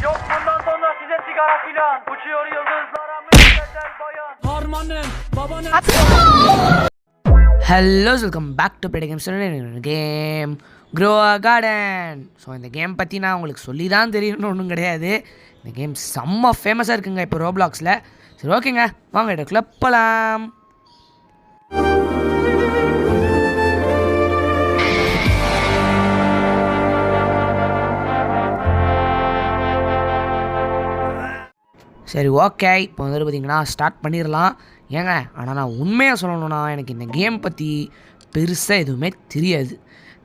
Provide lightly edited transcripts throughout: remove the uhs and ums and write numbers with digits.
Yok bundan sonra size sigara filan. Uçuyor yıldızlara müjdeder bayan. Harmanım babanın hello welcome back to play games game grow garden. So இந்த game பற்றி நான் உங்களுக்கு சொல்லி தான் தெரியணும்னு ஒன்றும் கிடையாது. இந்த கேம் செம்ம ஃபேமஸாக இருக்குங்க இப்போ ரோப்ளாக்ஸில். சரி ஓகேங்க, வாங்க இடக்குள்ள போகலாம். சரி ஓகே, இப்போ வந்துட்டு பார்த்திங்கன்னா ஸ்டார்ட் பண்ணிடலாம். ஏங்க ஆனால் நான் உண்மையாக சொல்லணும்னா எனக்கு இந்த கேம் பற்றி பெருசாக எதுவுமே தெரியாது.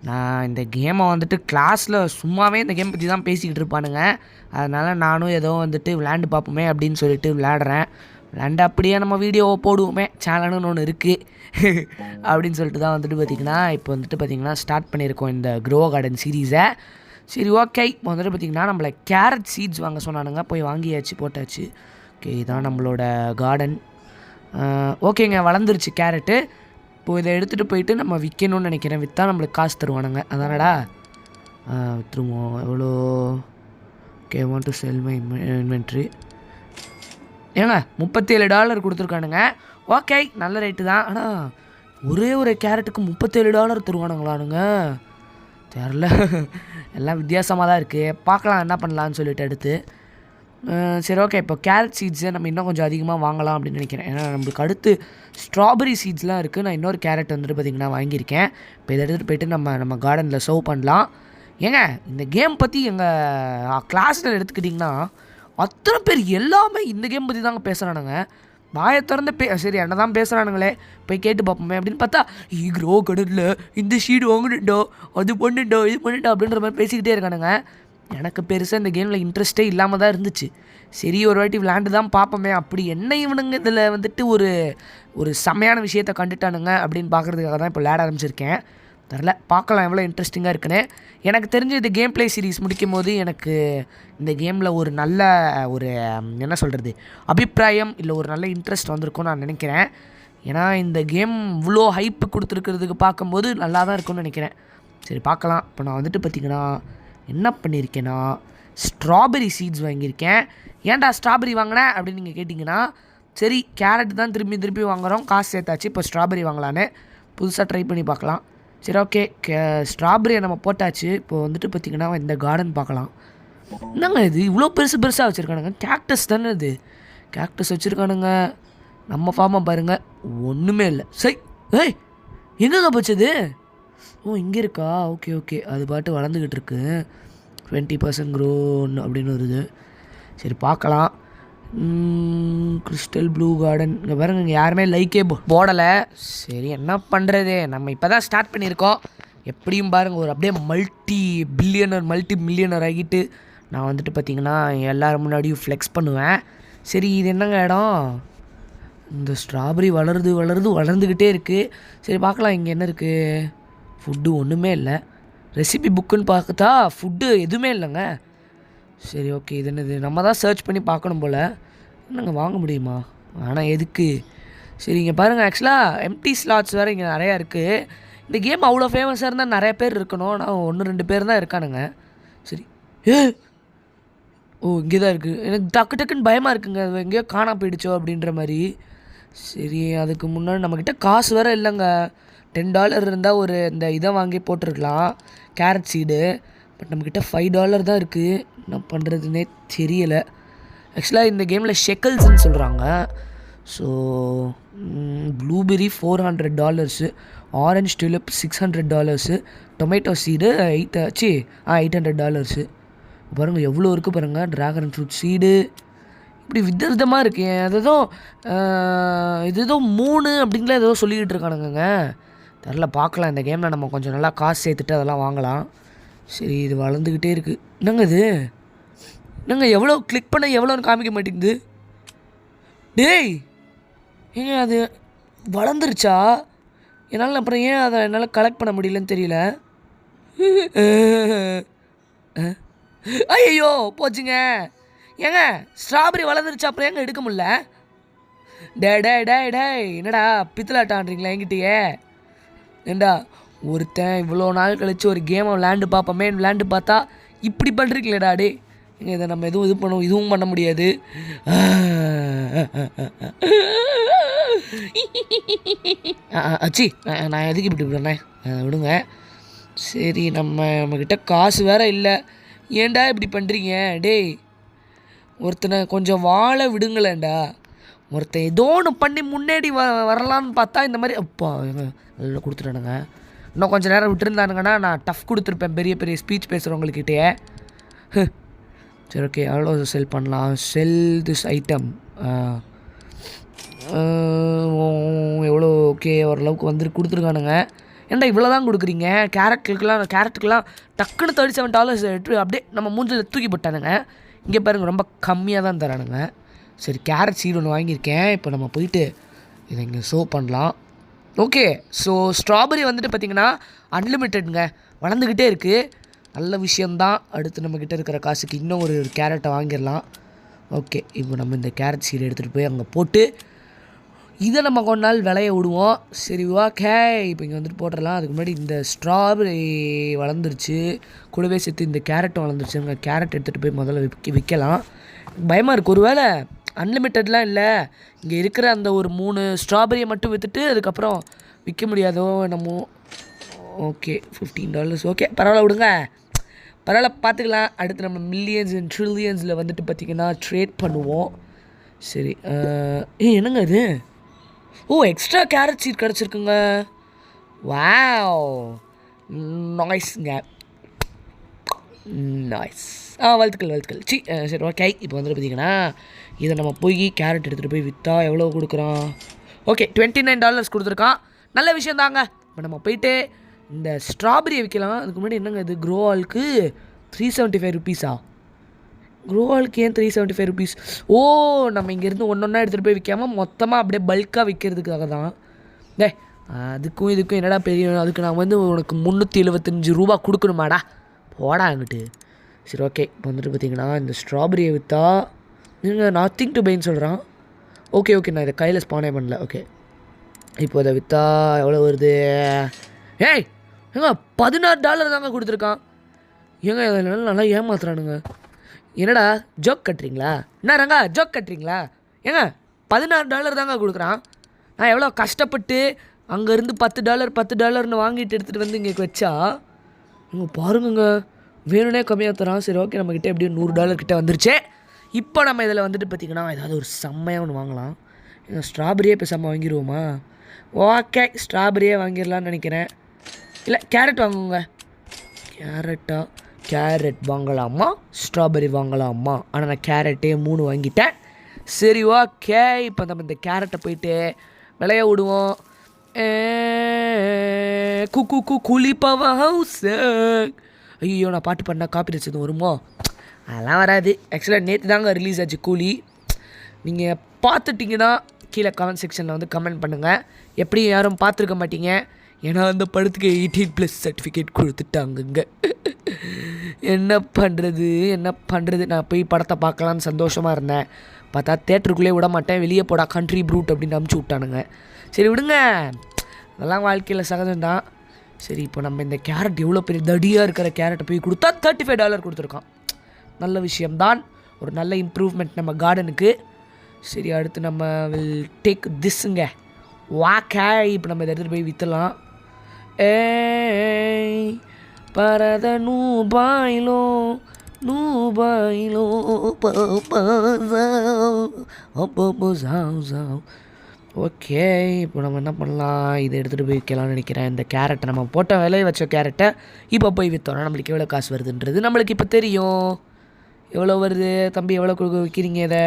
நான் இந்த கேமை வந்துட்டு கிளாஸில் சும்மாவே இந்த கேம் பற்றி தான் பேசிக்கிட்டு இருப்பானுங்க. அதனால் நானும் ஏதோ வந்துட்டு விளையாண்டு பார்ப்போமே அப்படின்னு சொல்லிட்டு விளையாடுறேன். விளையாண்டு அப்படியே நம்ம வீடியோவை போடுவோமே, சேனல்னு ஒன்று இருக்குது அப்படின்னு சொல்லிட்டு தான் வந்துட்டு பார்த்திங்கன்னா இப்போ வந்துட்டு பார்த்திங்கன்னா ஸ்டார்ட் பண்ணியிருக்கோம் இந்த க்ரோ கார்டன் சீரீஸை. சரி ஓகே, இப்போ வந்துட்டு பார்த்திங்கன்னா நம்மளை கேரட் சீட்ஸ் வாங்க சொன்னானுங்க, போய் வாங்கியாச்சு, போட்டாச்சு. ஓகே, இதான் நம்மளோட கார்டன். ஓகேங்க, வளர்ந்துருச்சு கேரட்டு. இப்போது இதை எடுத்துகிட்டு போயிட்டு நம்ம விற்கணும்னு நினைக்கிறேன். விற்றா நம்மளுக்கு காசு தருவானுங்க, அதானடா. விற்றுருவோம். எவ்வளோ? Okay, want to sell my inventory. ஏங்க $37 கொடுத்துருக்கானுங்க. ஓகே, நல்ல ரேட்டு தான். ஆனால் ஒரே ஒரு கேரட்டுக்கு $37 தருவானுங்களானுங்க. தெரில, எல்லாம் வித்தியாசமாக தான் இருக்குது. பார்க்கலாம் என்ன பண்ணலான்னு சொல்லிட்டு எடுத்து. சரி ஓகே, இப்போ கேரட் சீட்ஸை நம்ம இன்னும் கொஞ்சம் அதிகமாக வாங்கலாம் அப்படின்னு நினைக்கிறேன். ஏன்னா நம்மளுக்கு அடுத்து ஸ்ட்ராபெரி சீட்ஸ்லாம் இருக்குது. நான் இன்னொரு கேரட் வந்துட்டு பார்த்திங்கன்னா வாங்கியிருக்கேன். இப்போ இதை எடுத்துகிட்டு போய்ட்டு நம்ம கார்டனில் சர்வ் பண்ணலாம். ஏங்க இந்த கேம் பற்றி எங்கள் கிளாஸில் எடுத்துக்கிட்டிங்கன்னா அத்தனை பேர் எல்லாமே இந்த கேம் பற்றி தாங்க பேசுகிறானுங்க. வாயை திறந்து சரி என்ன தான் பேசுகிறானுங்களே, போய் கேட்டு பார்ப்போமே அப்படின்னு பார்த்தா க்ரோ கடலில் இந்த ஷீடு வாங்கிட்டோ, அது பண்ணிட்டோ, இது பண்ணிட்டோ அப்படின்ற மாதிரி பேசிக்கிட்டே இருக்கானுங்க. எனக்கு பெருசாக இந்த கேமில் இன்ட்ரெஸ்ட்டே இல்லாமல் தான் இருந்துச்சு. சரி ஒரு வாட்டி விளையாண்டு தான் பார்ப்போமே, அப்படி என்ன இவனுங்க இதில் வந்துட்டு ஒரு செமையான விஷயத்தை கண்டுட்டானுங்க அப்படின்னு பார்க்குறதுக்காக தான் இப்போ விளையாட ஆரம்பிச்சிருக்கேன். தெரில, பார்க்கலாம் எவ்வளோ இன்ட்ரெஸ்டிங்காக இருக்குன்னு. எனக்கு தெரிஞ்ச இந்த கேம் ப்ளே சீரீஸ் முடிக்கும் போது எனக்கு இந்த கேமில் ஒரு நல்ல என்ன சொல்கிறது அபிப்பிராயம் இல்லை ஒரு நல்ல இன்ட்ரெஸ்ட் வந்திருக்கும்னு நான் நினைக்கிறேன். ஏன்னா இந்த கேம் இவ்வளோ ஹைப்பு கொடுத்துருக்கிறதுக்கு பார்க்கும்போது நல்லா தான் இருக்கும்னு நினைக்கிறேன். சரி பார்க்கலாம். இப்போ நான் வந்துட்டு பார்த்திங்கன்னா என்ன பண்ணியிருக்கேன்னா ஸ்ட்ராபெரி சீட்ஸ் வாங்கியிருக்கேன். ஏன்டா ஸ்ட்ராபெரி வாங்கினேன் அப்படின்னு நீங்கள் கேட்டிங்கன்னா, சரி கேரட் தான் திருப்பி வாங்குகிறோம், காசு சேர்த்தாச்சு, இப்போ ஸ்ட்ராபெரி வாங்கலான்னு புதுசாக ட்ரை பண்ணி பார்க்கலாம். சரி ஓகே, ஸ்ட்ராபெரியை நம்ம போட்டாச்சு. இப்போ வந்துட்டு பார்த்திங்கன்னா இந்த கார்டன் பார்க்கலாம். என்னங்க இது இவ்வளோ பெருசாக வச்சுருக்கானுங்க? கேக்டஸ் தானே இது, கேக்டஸ் வச்சுருக்கானுங்க. நம்ம ஃபார்மை பாருங்கள், ஒன்றுமே இல்லை. சரி ஏய் எங்கேங்க போச்சது? ஓ இங்கே இருக்கா? ஓகே, அது பாட்டு வளர்ந்துக்கிட்டு இருக்கு. 20% க்ரோன்னு அப்படின்னு வருது. சரி பார்க்கலாம். கிறிஸ்டல் ப்ளூ கார்டன் இங்கே பாருங்க, இங்கே யாருமே லைக்கே போடலை. சரி என்ன பண்ணுறது, நம்ம இப்போ தான் ஸ்டார்ட் பண்ணியிருக்கோம். எப்படியும் பாருங்கள் ஒரு அப்படியே மல்டி மில்லியனர் ஆகிட்டு நான் வந்துட்டு பார்த்திங்கன்னா எல்லோரும் முன்னாடியும் ஃப்ளெக்ஸ் பண்ணுவேன். சரி இது என்னங்க இடம்? இந்த ஸ்ட்ராபெரி வளர்ந்துக்கிட்டே இருக்குது. சரி பார்க்கலாம் இங்கே என்ன இருக்குது. ஃபுட்டு ஒன்றுமே இல்லை. ரெசிபி புக்குன்னு பார்த்தா ஃபுட்டு எதுவுமே இல்லைங்க. சரி ஓகே, இது என்னது? நம்ம தான் சர்ச் பண்ணி பார்க்கணும் போல். என்னங்க வாங்க முடியுமா? ஆனால் எதுக்கு? சரி இங்கே பாருங்கள், ஆக்சுவலாக எம்டி ஸ்லாட்ஸ் வேறு இங்கே நிறையா இருக்குது. இந்த கேம் அவ்வளோ ஃபேமஸாக இருந்தால் நிறைய பேர் இருக்கணும். ஆனால் 1-2 பேர் தான் இருக்கானுங்க. சரி ஓ இங்கே தான் இருக்குது. எனக்கு டக்குன்னு பயமாக இருக்குங்க, அது எங்கேயோ காணா போயிடுச்சோ அப்படின்ற மாதிரி. சரி அதுக்கு முன்னாடி நம்மக்கிட்ட காசு வேறு இல்லைங்க. $10 இருந்தால் ஒரு இந்த இதை வாங்கி போட்டிருக்கலாம், கேரட் சீடு. பட் நம்மக்கிட்ட $5 தான் இருக்குது. என்ன பண்ணுறதுனே தெரியலை. ஆக்சுவலாக இந்த கேமில் ஷெக்கல்ஸ்ன்னு சொல்கிறாங்க. So blueberry $400, orange tulip $600, tomato seed $800. பாருங்கள் எவ்வளோ இருக்குது பாருங்கள். ட்ராகன் ஃப்ரூட் சீடு இப்படி விதவிதமாக இருக்குது. இது ஏதோ 3 அப்படிங்களா ஏதோ சொல்லிக்கிட்டு இருக்கானுங்க. தெரில, பார்க்கலாம். இந்த கேமில் நம்ம கொஞ்சம் நல்லா காசு சேர்த்துட்டு அதெல்லாம் வாங்கலாம். சரி இது வளர்ந்துக்கிட்டே இருக்குது. என்னங்க இது? என்னங்க எவ்வளோ கிளிக் பண்ண எவ்வளோன்னு காமிக்க மாட்டேங்குது. டேய் ஏங்க அது வளர்ந்துருச்சா? என்னால் அப்புறம் ஏன் அதை என்னால் கலெக்ட் பண்ண முடியலன்னு தெரியல. ஐயோ போச்சுங்க. ஏங்க ஸ்ட்ராபெரி வளர்ந்துருச்சா, அப்புறம் ஏங்க எடுக்க முடியல? டே என்னடா பித்தலாட்டான்றீங்களா என்கிட்டயே? ஏண்டா ஒருத்தன் இவ்வளோ நாள் கழித்து ஒரு கேமை விளையாண்டு பார்ப்போமே, விளையாண்டு பார்த்தா இப்படி பண்ணுறீங்களேடா. டே இதை நம்ம எதுவும் இதுவும் பண்ண முடியாது. அச்சி நான் எதுக்கு இப்படி பண்ணேன், விடுங்க. சரி நம்மக்கிட்ட காசு வேறு இல்லை. ஏன்டா இப்படி பண்ணுறீங்க டேய்? ஒருத்தனை கொஞ்சம் வாழ விடுங்களேன்டா. ஒருத்தன் ஏதோ ஒன்று பண்ணி முன்னாடி வரலான்னு பார்த்தா இந்த மாதிரி அப்பா நல்லா கொடுத்துட்டானுங்க. இன்னும் கொஞ்சம் நேரம் விட்டுருந்தானுங்கன்னா நான் டஃப் கொடுத்துருப்பேன் பெரிய பெரிய ஸ்பீச் பேசுகிறவங்கக்கிட்டே. சரி ஓகே, எவ்வளோ செல் பண்ணலாம்? செல் திஸ் ஐட்டம் எவ்வளோ? ஓகே, ஓரளவுக்கு வந்துட்டு கொடுத்துருக்கானுங்க. ஏன்டா இவ்வளோ தான் கொடுக்குறீங்க? கேரட்டுக்கெலாம் டக்குன்னு $37 எடுத்து அப்படியே நம்ம மூஞ்சில் தூக்கி போட்டானுங்க. இங்கே பாருங்கள், ரொம்ப கம்மியாக தான் தரானுங்க. சரி, கேரட் சீடு ஒன்று வாங்கியிருக்கேன். இப்போ நம்ம போயிட்டு இதை இங்கே ஷோ பண்ணலாம். ஓகே, ஸோ ஸ்ட்ராபெரி வந்துட்டு பார்த்திங்கன்னா அன்லிமிட்டெடுங்க, வளர்ந்துக்கிட்டே இருக்குது. நல்ல விஷயந்தான். அடுத்து நம்மக்கிட்ட இருக்கிற காசுக்கு இன்னும் ஒரு கேரட்டை வாங்கிடலாம். ஓகே, இப்போ நம்ம இந்த கேரட் சீடை எடுத்துகிட்டு போய் அங்கே போட்டு இதை நம்ம கொஞ்ச நாள் விளைய விடுவோம். சரி ஓகே, இப்போ இங்கே வந்துட்டு போட்டுடலாம். அதுக்கு முன்னாடி இந்த ஸ்ட்ராபெரி வளர்ந்துருச்சு, கூடவே சேர்த்து இந்த கேரட்டும் வளர்ந்துருச்சு. அங்கே கேரட் எடுத்துகிட்டு போய் முதல்ல விற்கலாம். பயமாக இருக்குது, ஒரு வேளை அன்லிமிட்டட்லாம் இல்லை, இங்கே இருக்கிற அந்த ஒரு 3 ஸ்ட்ராபெரியை மட்டும் விற்றுட்டு அதுக்கப்புறம் விற்க முடியாதோ என்னமோ. ஓகே, $15. ஓகே, பரவாயில்ல விடுங்க, பரவாயில்ல பார்த்துக்கலாம். அடுத்து நம்ம மில்லியன்ஸ் அண்ட் ட்ரில்லியன்ஸில் வந்துட்டு பார்த்திங்கன்னா ட்ரேட் பண்ணுவோம். சரி, என்னங்க இது? ஓ, எக்ஸ்ட்ரா கேரட் சீட் கிடச்சிருக்குங்க. வாவ், நாய்ஸ்ங்க, நாய்ஸ். வாழ்த்துக்கள். சரி ஓகே, இப்போ வந்துட்டு பார்த்திங்கன்னா இதை நம்ம போய் கேரட் எடுத்துகிட்டு போய் விற்றா எவ்வளோ கொடுக்குறோம்? ஓகே, $29 கொடுத்துருக்கான். நல்ல விஷயம் தாங்க. இப்போ நம்ம போயிட்டு இந்த ஸ்ட்ராபெரியை விற்கலாம். அதுக்கு முன்னாடி என்னங்க இது? க்ரோவாலுக்கு $375. க்ரோவாலுக்கு ஏன் $375? ஓ, நம்ம இங்கேருந்து ஒன்றா எடுத்துகிட்டு போய் விற்காமல் மொத்தமாக அப்படியே பல்காக விற்கிறதுக்காக தான். அதுக்கும் இதுக்கும் என்னடா பெரிய, அதுக்கு நான் வந்து உனக்கு $375 கொடுக்கணுமாடா, போடா அங்கிட்டு. சரி ஓகே, இப்போ வந்துட்டு பார்த்திங்கன்னா இந்த ஸ்ட்ராபெரியை விற்றா நீங்கள் நத்திங் டு பைன்னு சொல்கிறான். ஓகே, நான் இதை கையில் ஸ்பானே பண்ணல. ஓகே, இப்போ அதை விற்றா எவ்வளோ வருது? ஏய் ஏங்க, $16 தாங்க கொடுத்துருக்கான். ஏங்க இதனால நல்லா ஏமாத்துறானுங்க. என்னடா ஜோக் கட்டுறீங்களா? என்ன ரங்கா ஜோக் கட்டுறீங்களா? ஏங்க $16 தாங்க கொடுக்குறான். நான் எவ்வளோ கஷ்டப்பட்டு அங்கேருந்து $10 வாங்கிட்டு எடுத்துகிட்டு வந்து இங்கே வச்சா இங்கே பாருங்க, வேணும்னே கம்மியாக தரான். சரி ஓகே, நம்மக்கிட்ட எப்படியும் $100 கிட்டே வந்துருச்சு. இப்போ நம்ம இதில் வந்துட்டு பார்த்திங்கன்னா ஏதாவது ஒரு செம்மையாக ஒன்று வாங்கலாம். ஸ்ட்ராபெரியே இப்போ செம்ம வாங்கிடுவோமா? ஓகே, ஸ்ட்ராபெரியே வாங்கிடலான்னு நினைக்கிறேன். இல்லை கேரட் வாங்குங்க. கேரட் வாங்கலாமா, ஸ்ட்ராபெரி வாங்கலாமா? ஆனால் நான் கேரட்டே 3 வாங்கிட்டேன். சரி ஓகே, இப்போ நம்ம இந்த கேரட்டை போயிட்டு விளைய விடுவோம். குளிப்பவா ஹவுஸ். ஐயோ, நான் பாட்டு பண்ணால் காப்பி அடிச்சது வருமோ? அதெல்லாம் வராது. ஆக்சுவலாக நேற்று தாங்க ரிலீஸ் ஆச்சு கூலி. நீங்கள் பார்த்துட்டிங்கன்னா கீழே கமெண்ட் செக்ஷனில் வந்து கமெண்ட் பண்ணுங்கள். எப்படி யாரும் பார்த்துருக்க மாட்டீங்க, ஏன்னா அந்த படத்துக்கு 18+ சர்டிஃபிகேட் கொடுத்துட்டாங்கங்க. என்ன பண்ணுறது? நான் போய் படத்தை பார்க்கலான்னு சந்தோஷமாக இருந்தேன். பார்த்தா தேட்டருக்குள்ளே விட மாட்டேன், வெளியே போடா கண்ட்ரி ப்ரூட் அப்படின்னு அமுச்சு விட்டானுங்க. சரி விடுங்க, அதெல்லாம் வாழ்க்கையில் சகஜம்தான். சரி, இப்போ நம்ம இந்த கேரட் எவ்வளோ பெரிய தடியாக இருக்கிற கேரட்டை போய் கொடுத்தா $35 கொடுத்துருக்கான். நல்ல விஷயம்தான், ஒரு நல்ல இம்ப்ரூவ்மெண்ட் நம்ம கார்டனுக்கு. சரி, அடுத்து நம்ம வில் டேக் திஸ்ஸுங்க. வாக்காய், இப்போ நம்ம இதை எடுத்துகிட்டு போய் விற்றலாம். பரத நூபாயிலோ ஓகே, இப்போ நம்ம என்ன பண்ணலாம்? இதை எடுத்துகிட்டு போய் விற்கலாம்னு நினைக்கிறேன். இந்த கேரட்டை நம்ம போட்ட விலையை வச்ச கேரட்டை இப்போ போய் விற்றோன்னா நம்மளுக்கு எவ்வளோ காசு வருதுன்றது நம்மளுக்கு இப்போ தெரியும். எவ்வளோ வருது தம்பி, எவ்வளோ விற்கிறீங்க இதை?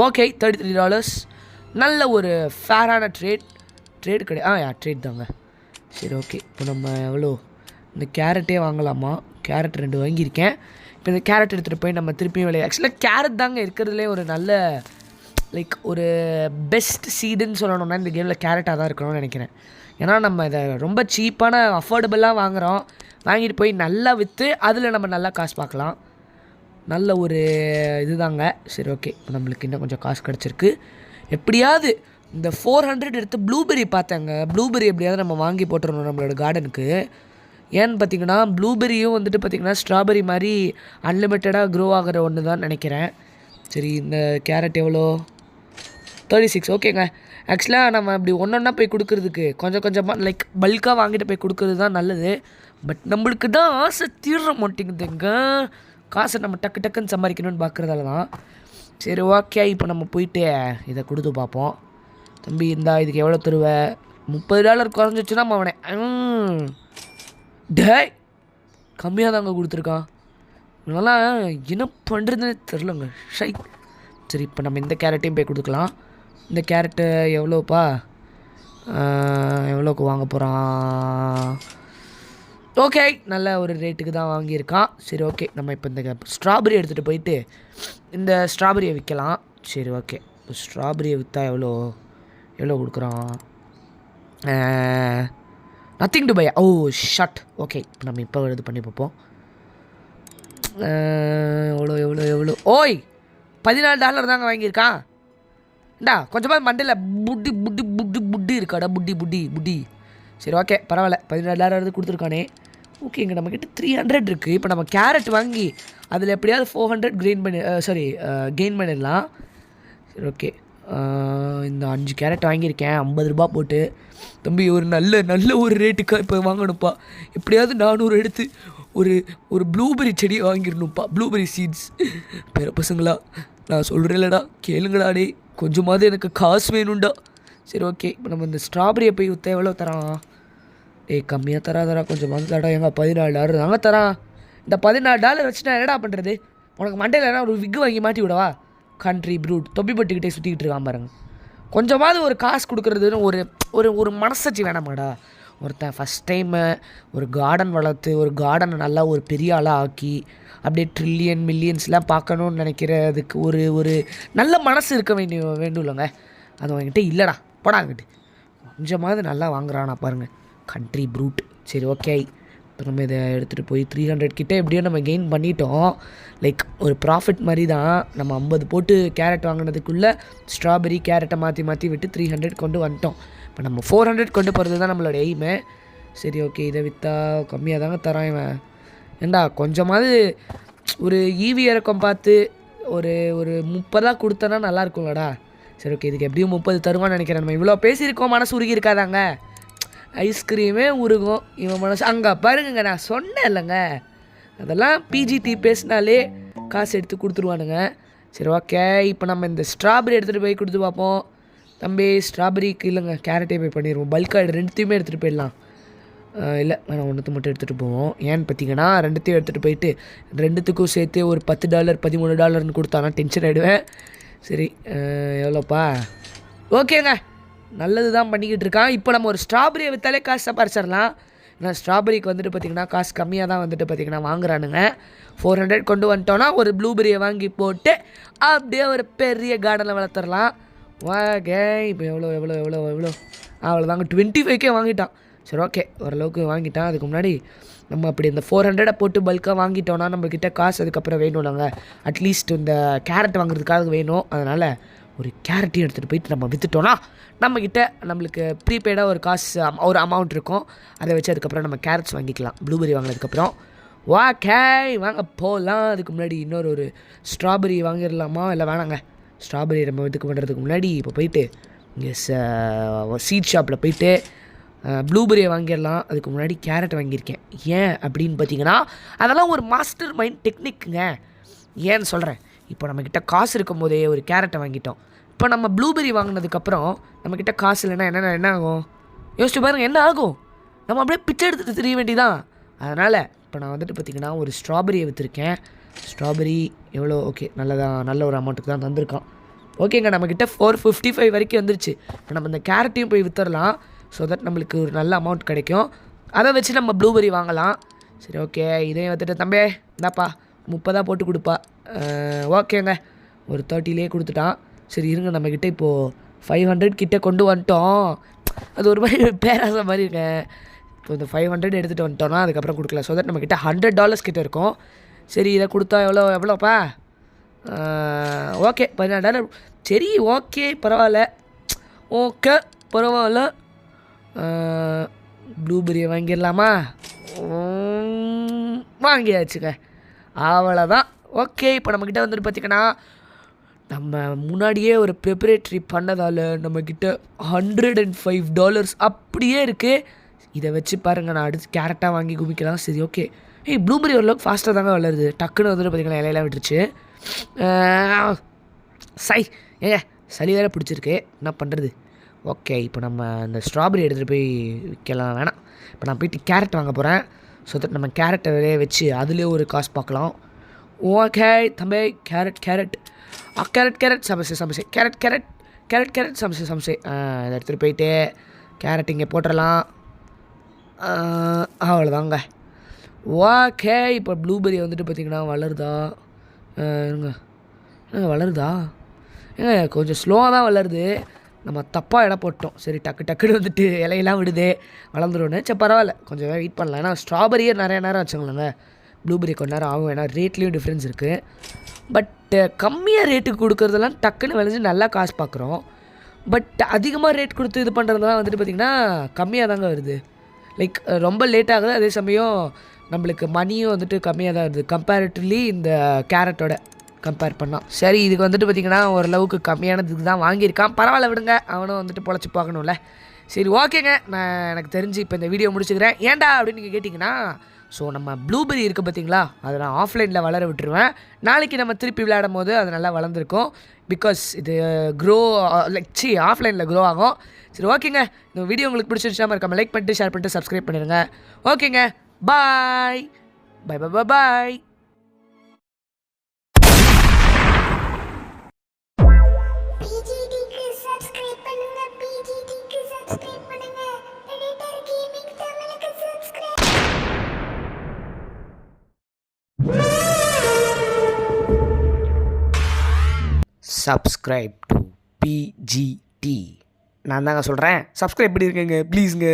ஓகே, $33. நல்ல ஒரு ஃபேரான ட்ரேட் கிடையாது. ட்ரேட் தாங்க. சரி ஓகே, இப்போ நம்ம எவ்வளோ இந்த கேரட்டே வாங்கலாமா? கேரட் 2 வாங்கியிருக்கேன். இப்போ இந்த கேரட் எடுத்துகிட்டு போய் நம்ம திருப்பியும் விளையா. ஆக்சுவலாக கேரட் தாங்க இருக்கிறதுலே ஒரு நல்ல ஒரு பெஸ்ட் சீடுன்னு சொல்லணும்னா இந்த கேமில் கேரட்டாக தான் இருக்கணும்னு நினைக்கிறேன். ஏன்னா நம்ம இதை ரொம்ப சீப்பான அஃபோர்டபுளாக வாங்கிட்டு போய் நல்லா விற்று அதில் நம்ம நல்லா காசு பார்க்கலாம். நல்ல ஒரு இதுதாங்க. சரி ஓகே, இப்போ நம்மளுக்கு இன்னும் கொஞ்சம் காசு கிடச்சிருக்கு. எப்படியாவது இந்த 400 எடுத்து ப்ளூபெர்ரி பார்த்தேங்க. ப்ளூபெர்ரி எப்படியாவது நம்ம வாங்கி போட்டுருணும் நம்மளோட கார்டனுக்கு. ஏன்னு பார்த்தீங்கன்னா ப்ளூபெரியும் வந்துட்டு பார்த்திங்கன்னா ஸ்ட்ராபெரி மாதிரி அன்லிமிட்டடாக க்ரோ ஆகிற ஒன்று தான் நினைக்கிறேன். சரி இந்த கேரட் எவ்வளோ? 36. ஓகேங்க. ஆக்சுவலாக நம்ம அப்படி ஒன்றா போய் கொடுக்குறதுக்கு கொஞ்சம் கொஞ்சமாக லைக் பல்காக வாங்கிட்டு போய் கொடுக்குறது தான் நல்லது. பட் நம்மளுக்கு தான் ஆசை தீர மாட்டேங்குதுங்க. காசை நம்ம டக்கு டக்குன்னு சம்பாதிக்கணும்னு பார்க்குறதால தான். சரி ஓகே, இப்போ நம்ம போயிட்டு இதை கொடுத்து பார்ப்போம். தம்பி இந்தா இதுக்கு எவ்வளோ தருவேன்? $30 குறைஞ்சிச்சுன்னா அவனே டேய் கம்மியாக தாங்க கொடுத்துருக்கான். இதெல்லாம் என்ன பண்ணுறதுன்னு தெரிலங்க. ஷை. சரி இப்போ நம்ம இந்த கேரட்டையும் போய் கொடுக்கலாம். இந்த கேரட்டு எவ்வளோப்பா? எவ்வளோக்கு வாங்க போகிறான்? ஓகே, நல்ல ஒரு ரேட்டுக்கு தான் வாங்கியிருக்கான். சரி ஓகே, நம்ம இப்போ இந்த ஸ்ட்ராபெரி எடுத்துகிட்டு போயிட்டு இந்த ஸ்ட்ராபெரியை விற்கலாம். சரி ஓகே, இப்போ ஸ்ட்ராபெரியை விற்றா எவ்வளோ கொடுக்குறான்? Nothing to buy. Oh shut. Okay, இப்போ நம்ம இப்போ இது பண்ணி பார்ப்போம். எவ்வளோ ஓய் $14 தாங்க வாங்கியிருக்கான். இண்டா கொஞ்சமாக மண்டையில் புட்டி இருக்காடா. புட்டி. சரி ஓகே பரவாயில்ல, $14 கொடுத்துருக்கானே. ஓகே, இங்கே நம்மக்கிட்ட 300 இருக்குது. இப்போ நம்ம கேரட் வாங்கி அதில் எப்படியாவது 400 கெயின் பண்ணிடலாம். சரி ஓகே, இந்த 5 கேரட் வாங்கியிருக்கேன் $50 போட்டு. தம்பி ஒரு நல்ல ஒரு ரேட்டுக்காக இப்போ வாங்கணும்ப்பா. எப்படியாவது 400 எடுத்து ஒரு ப்ளூபெரி செடியை வாங்கிடணும்ப்பா. Blueberry seeds. பேர பசங்களா நான் சொல்கிறேன்லடா, கேளுங்கடா டே, கொஞ்சமாவது எனக்கு காசு வேணும்டா. சரி ஓகே, இப்போ நம்ம இந்த ஸ்ட்ராபெரியை போய் விற்ற எவ்வளோ தரான்? கம்மியாக தராதரா, கொஞ்சமாவது தடா. எங்க $14 தாங்க தரான். இந்த $14 வச்சு நான் என்னடா பண்ணுறது? உனக்கு மண்டையில் என்ன ஒரு விக்கு வாங்கி மாட்டி விடவா? கண்ட்ரி ப்ரூட் தொப்பி பட்டுக்கிட்டே சுற்றிக்கிட்டு இருக்கான் பாருங்க. கொஞ்சமாவது ஒரு காசு கொடுக்குறதுன்னு ஒரு மனசாட்சி வேணாமாடா? ஒருத்தன் ஃபஸ்ட் டைமு ஒரு கார்டன் வளர்த்து ஒரு கார்டனை நல்லா ஒரு பெரிய ஆளாக ஆக்கி அப்படியே ட்ரில்லியன் மில்லியன்ஸ்லாம் பார்க்கணுன்னு நினைக்கிறதுக்கு ஒரு நல்ல மனசு இருக்க வேண்டும்லங்க. அது அவங்ககிட்ட இல்லைடா. போடாங்கிட்டு கொஞ்சமாவது நல்லா வாங்குறானா பாருங்கள், கண்ட்ரி ப்ரூட். சரி ஓகே, இப்போ நம்ம இதை எடுத்துகிட்டு போய் 300 கிட்டே எப்படியோ நம்ம கெயின் பண்ணிட்டோம். லைக் ஒரு ப்ராஃபிட் மாதிரி தான். நம்ம 50 போட்டு கேரட் வாங்கினதுக்குள்ளே ஸ்ட்ராபெரி கேரட்டை மாற்றி விட்டு 300 கொண்டு வந்துட்டோம். இப்போ நம்ம 400 கொண்டு போகிறது தான் நம்மளோட எய்மு. சரி ஓகே, இதை விற்றா கம்மியாக தாங்க தரான் இவன். ஏண்டா கொஞ்சமாவது ஒரு ஈவி இறக்கம் பார்த்து ஒரு 30 கொடுத்தனா நல்லா இருக்கும்லடா. சரி ஓகே, இதுக்கு எப்படியும் 30 தருவான்னு நினைக்கிறேன். நம்ம இவ்வளோ பேசியிருக்கோம், மனசு உருகி இருக்காதாங்க? ஐஸ்கிரீமே உருகும் இவன் மனசு. அங்கே பாருங்க, நான் சொன்னேன் இல்லைங்க, அதெல்லாம் பிஜிடி பேசினாலே காசு எடுத்து கொடுத்துருவானுங்க. சரி ஓகே, இப்போ நம்ம இந்த ஸ்ட்ராபெரி எடுத்துகிட்டு போய் கொடுத்து பார்ப்போம். தம்பி ஸ்ட்ராபெரிக்கு இல்லைங்க, கேரட்டே போய் பண்ணிடுவோம். பல்காக ரெண்டுத்தையுமே எடுத்துகிட்டு போயிடலாம். இல்லை வேணாம், ஒன்றுத்து மட்டும் எடுத்துகிட்டு போவோம். ஏன்னு பார்த்தீங்கன்னா ரெண்டுத்தையும் எடுத்துகிட்டு போயிட்டு ரெண்டுத்துக்கும் சேர்த்து ஒரு $10 $13 கொடுத்தானா டென்ஷன் ஆகிடுவேன். சரி எவ்வளோப்பா? ஓகேங்க, நல்லது தான் பண்ணிக்கிட்டு இருக்கான். இப்போ நம்ம ஒரு ஸ்ட்ராபெரியை விற்றாலே காசு சம்பாரிச்சிடலாம். ஏன்னா ஸ்ட்ராபெரிக்கு வந்துட்டு பார்த்திங்கன்னா காசு கம்மியாக தான் வந்துட்டு பார்த்திங்கன்னா வாங்குறானுங்க. 400 கொண்டு வந்துட்டோன்னா ஒரு ப்ளூபெரியை வாங்கி போட்டு அப்படியே ஒரு பெரிய கார்டனில் வளர்த்துடலாம். ஓகே, இப்போ எவ்வளோ அவ்வளோதாங்க, 25K வாங்கிட்டான். சரி ஓகே, ஓரளவுக்கு வாங்கிட்டான். அதுக்கு முன்னாடி நம்ம அப்படி இந்த 400 போட்டு பல்காக வாங்கிட்டோன்னா நம்மக்கிட்ட காசு அதுக்கப்புறம் வேணும்லங்க. அட்லீஸ்ட் இந்த கேரட் வாங்குறதுக்காக வேணும். அதனால் ஒரு கேரட்டையும் எடுத்துகிட்டு போயிட்டு நம்ம விற்றுட்டோன்னா நம்மக்கிட்ட நம்மளுக்கு ப்ரீபெய்டாக ஒரு காசு ஒரு அமௌண்ட் இருக்கும். அதை வச்சு அதுக்கப்புறம் நம்ம கேரட்ஸ் வாங்கிக்கலாம் ப்ளூபெரி வாங்கினதுக்கப்புறம். ஓகே வாங்க போகலாம். அதுக்கு முன்னாடி ஒரு ஸ்ட்ராபெரி வாங்கிடலாமா? இல்லை வேணாங்க, ஸ்ட்ராபெரி நம்ம இதுக்கு பண்ணுறதுக்கு முன்னாடி இப்போ போயிட்டு இங்கே சீட் ஷாப்பில் போயிட்டு ப்ளூபெரியை வாங்கிடலாம். அதுக்கு முன்னாடி கேரட் வாங்கியிருக்கேன். ஏன் அப்படின்னு பார்த்தீங்கன்னா அதெல்லாம் ஒரு மாஸ்டர் மைண்ட் டெக்னிக்குங்க. ஏன்னு சொல்கிறேன், இப்போ நம்மக்கிட்ட காசு இருக்கும் போதே ஒரு கேரட்டை வாங்கிட்டோம். இப்போ நம்ம ப்ளூபெரி வாங்கினதுக்கப்புறம் நம்மக்கிட்ட காசு இல்லைன்னா என்ன ஆகும்? யோசிச்சு பாருங்கள், என்ன ஆகும்? நம்ம அப்படியே பிச்சை எடுத்துகிட்டு தெரிய வேண்டியதான். அதனால் இப்போ நான் வந்துட்டு பார்த்திங்கன்னா ஒரு ஸ்ட்ராபெரியை விற்றுருக்கேன். ஸ்ட்ராபெரி எவ்வளோ? ஓகே, நல்ல ஒரு அமௌண்ட்டுக்கு தான் தந்திருக்கான். ஓகேங்க, நம்மக்கிட்ட 455 வரைக்கும் வந்துருச்சு. இப்போ நம்ம இந்த கேரட்டையும் போய் விற்றுடலாம். ஸோ தட் நம்மளுக்கு ஒரு நல்ல அமௌண்ட் கிடைக்கும். அதை வச்சு நம்ம ப்ளூபெரி வாங்கலாம். சரி ஓகே, இதையும் வந்துட்டு தம்பே இந்தாப்பா 30 போட்டு கொடுப்பா. ஓகேங்க, ஒரு 30லே கொடுத்துட்டான். சரி இருங்க, நம்மக்கிட்ட இப்போது 500 கிட்டே கொண்டு வந்துட்டோம். அது ஒரு மாதிரி பேராசை மாதிரி இருக்கேன். இப்போ இந்த 500 எடுத்துகிட்டு வந்துட்டோன்னா அதுக்கப்புறம் கொடுக்கலாம். ஸோ தட் நம்மக்கிட்ட $100 கிட்டே இருக்கும். சரி இதை கொடுத்தா எவ்வளோப்பா? ஓகே $14. சரி ஓகே பரவாயில்ல. ப்ளூபெரியை வாங்கிடலாமா? வாங்கியாச்சுங்க. அவ்வளோதான். ஓகே, இப்போ நம்மக்கிட்ட வந்துட்டு பார்த்திங்கன்னா நம்ம முன்னாடியே ஒரு ப்ரிப்பரேட்ரி பண்ணதால் நம்மக்கிட்ட $105 அப்படியே இருக்குது. இதை வச்சு பாருங்கள், நான் அடுத்து கேரட்டாக வாங்கி குமிக்கலாம். சரி, ஓகே. ப்ளூபெரி ஓரளவுக்கு ஃபாஸ்ட்டாக தாங்க வளருது. டக்குன்னு வந்துட்டு பார்த்திங்கன்னா இலையெல்லாம் விட்டுருச்சு. ஏங்க சளி வேறு பிடிச்சிருக்கு, என்ன பண்ணுறது? ஓகே, இப்போ நம்ம இந்த ஸ்ட்ராபெரி எடுத்துகிட்டு போய் விற்கலாம். வேணாம், இப்போ நான் போயிட்டு கேரட் வாங்க போகிறேன். ஸோ தட் நம்ம கேரட்டை விலையை வச்சு அதுலேயே ஒரு காசு பார்க்கலாம். ஓகே தம்பி, கேரட் சமைச்சு கேரட் சமைச்சு இதை எடுத்துகிட்டு போயிட்டு கேரட் இங்கே போட்டுடலாம். அவ்வளோதாங்க. ஓகே, இப்போ ப்ளூபெரி வந்துட்டு பார்த்திங்கன்னா வளருதா? வளருதா? கொஞ்சம் ஸ்லோவாக தான் வளருது. நம்ம தப்பாக இடம் போட்டோம். சரி, டக்குன்னு வந்துட்டு இலையெல்லாம் விடுது, வளர்ந்துருன்னு. சரி, பரவாயில்ல, கொஞ்சம் வெயிட் பண்ணலாம். ஏன்னா ஸ்ட்ராபெரியே நிறைய நேரம் வச்சுக்கலாங்க, ப்ளூபெரி கொஞ்சம் நேரம் ஆகும். ஏன்னா ரேட்லேயும் டிஃப்ரென்ஸ் இருக்குது. பட் கம்மியாக ரேட்டுக்கு கொடுக்குறதெல்லாம் டக்குன்னு விளைஞ்சி நல்லா காசு பார்க்குறோம். பட் அதிகமாக ரேட் கொடுத்து இது பண்ணுறதுலாம் வந்துட்டு பார்த்திங்கன்னா கம்மியாக தாங்க வருது. லைக் ரொம்ப லேட் ஆகுது. அதே சமயம் நம்மளுக்கு மணியும் வந்துட்டு கம்மியாக தான் வருது கம்பேரிட்டிவ்லி இந்த கேரட்டோட கம்பேர் பண்ணால். சரி, இதுக்கு வந்துட்டு பார்த்திங்கன்னா ஓரளவுக்கு கம்மியானதுக்கு தான் வாங்கியிருக்கான். பரவாயில்ல, விடுங்க, அவனும் வந்துட்டு பொழைச்சி பார்க்கணும்ல. சரி, ஓகேங்க, நான் எனக்கு தெரிஞ்சு இப்போ இந்த வீடியோ முடிச்சுக்கிறேன். ஏன்டா அப்படின்னு நீங்கள் கேட்டிங்கன்னா, ஸோ நம்ம ப்ளூபெரி இருக்குது பார்த்திங்களா, அதை நான் ஆஃப்லைனில் வளர விட்டுருவேன். நாளைக்கு நம்ம திருப்பி விளையாடும் போது அது நல்லா வளர்ந்துருக்கும். பிகாஸ் இது ஆஃப்லைனில் க்ரோ ஆகும். சரி, ஓகேங்க, இந்த வீடியோ உங்களுக்கு பிடிச்சிருச்சா இருக்காமல் லைக் பண்ணிட்டு ஷேர் பண்ணிட்டு சப்ஸ்கிரைப் பண்ணிடுங்க. ஓகேங்க, bye bye bye bye. Subscribe to PGT. நான் தாங்க சொல்கிறேன், சப்ஸ்கிரைப் பண்ணியிருக்கேங்க ப்ளீஸுங்க.